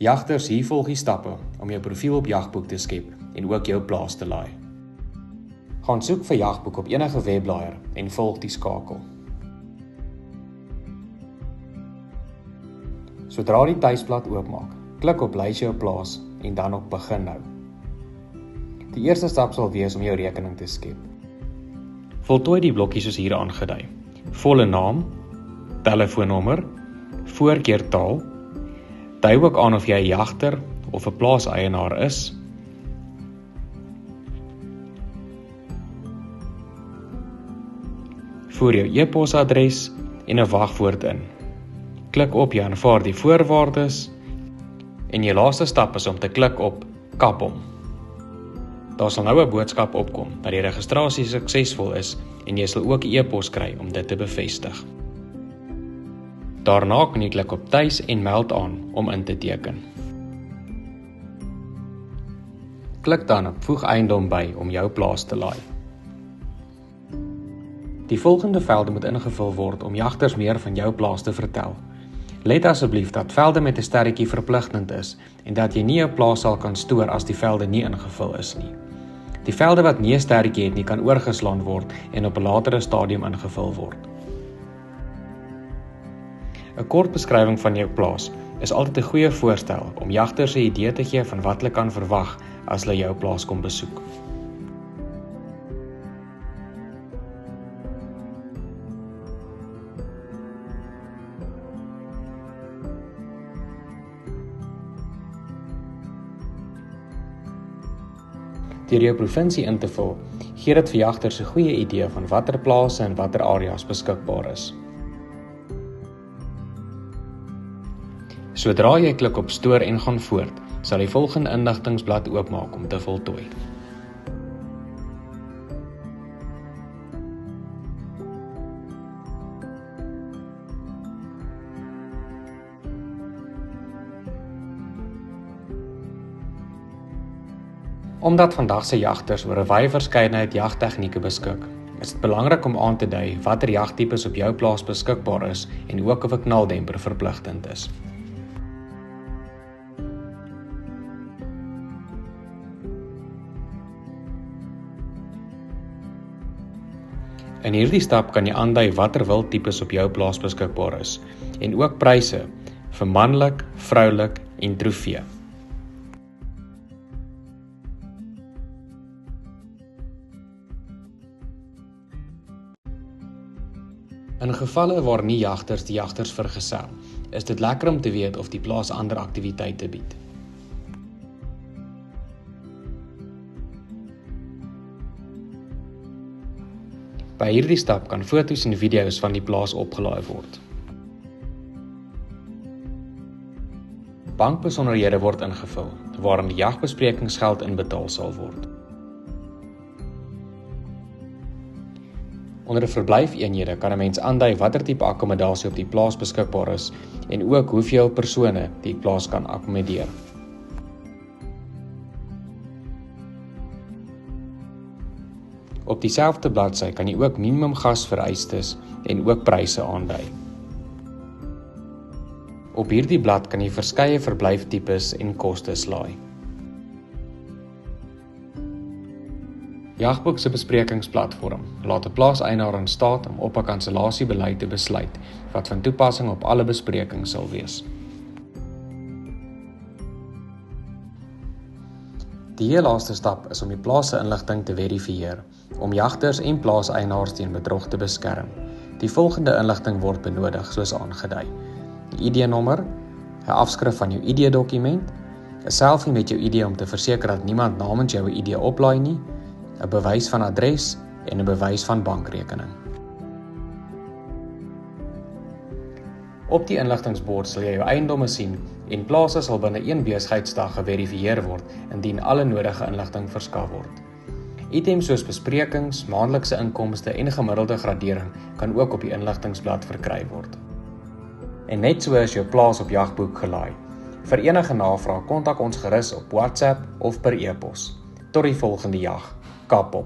Jagters, hier volg die stappe om jou profiel op Jagboek te skep en ook jou plaas te laai. Gaan soek vir Jagboek op enige webblaaier en volg die skakel. Sodra die tuisblad oopmaak, klik op Lys jou plaas en dan op Begin nou. Die eerste stap sal wees om jou rekening te skep. Voltooi die blokkies soos hier aangedui. Volle naam, telefoonnommer, voorkeurtaal, dui ook aan of jy 'n jagter of 'n plaaseienaar is. Voer jou e-posadres en 'n wagwoord in. Klik op jy aanvaar die voorwaardes en jou laaste stap is om te klik op Kap hom. Daar sal nou 'n boodskap opkom dat die registrasie suksesvol is en jy sal ook 'n e-pos kry om dit te bevestig. Daarna kan jy klik op Tuis en meld aan om in te teken. Klik dan op Voeg eiendom by om jou plaas te laai. Die volgende velde moet ingevul word om jagters meer van jou plaas te vertel. Let asseblief dat velde met 'n sterretjie verpligtend is en dat jy nie jou plaas sal kan stoor as die velde nie ingevul is nie. Die velde wat nie 'n sterretjie het nie kan oorgeslaan word en op 'n latere stadium ingevul word. 'n Kort beskrywing van jou plaas is altyd 'n goeie voorstel om jagters 'n idee te gee van wat hulle kan verwag as hulle jou plaas kom besoek. Deur jou provinsie in te vul, gee dit vir jagters 'n goeie idee van watter plase en watter areas beskikbaar is. Sodra jy klik op Stoor en gaan voort, sal die volgende inligtingsblad oopmaak om te voltooi. Omdat vandag se jagters oor 'n wye verskeidenheid jagtegnieke beskik, is dit belangrik om aan te dui watter jagtipes op jou plaas beskikbaar is en ook of 'n knaldemper verpligtend is. In hierdie stap kan jy aandui watter wildtipes op jou plaas beskikbaar is en ook pryse vir manlik, vroulik en trofee. In gevalle waar nie jagters die jagters vergesel, is dit lekker om te weet of die plaas ander aktiwiteite bied. By hierdie stap kan foto's en video's van die plaas opgelaai word. Bankbesonderhede word ingevul, waarin die jagbesprekingsgeld inbetaal sal word. Onder 'n verblyfeenhede kan 'n mens aandui watter tipe akkommodasie op die plaas beskikbaar is en ook hoeveel persone die plaas kan akkommodeer. Op dieselfde bladsy kan jy ook minimum gasvereistes en ook pryse aandui. Op hierdie blad kan jy verskeie verblyftipes en kostes laai. Jagboek se besprekingsplatform laat 'n plaaseienaar in staat om op 'n kansellasiebeleid te besluit wat van toepassing op alle besprekings sal wees. Die heel laaste stap is om die plaas se inligting te verifieer, om jagters en plaaseienaars teen bedrog te beskerm. Die volgende inligting word benodig soos aangedui: 'n ID-nommer, 'n afskrif van jou ID-dokument, 'n selfie met jou ID om te verseker dat niemand namens jou 'n ID oplaai nie, 'n bewys van adres en 'n bewys van bankrekening. Op die inligtingsbord sal jy jou eiendomme sien en plase sal binne 1 besigheidsdag geverifieer word indien alle nodige inligting verskaf word. Items soos besprekings, maandelikse inkomste en gemiddelde gradering kan ook op die inligtingsblad verkry word. En net so is jou plaas op Jagboek gelaai. Vir enige navraag kontak ons gerus op WhatsApp of per e-pos. Tot die volgende jag. Kap hom.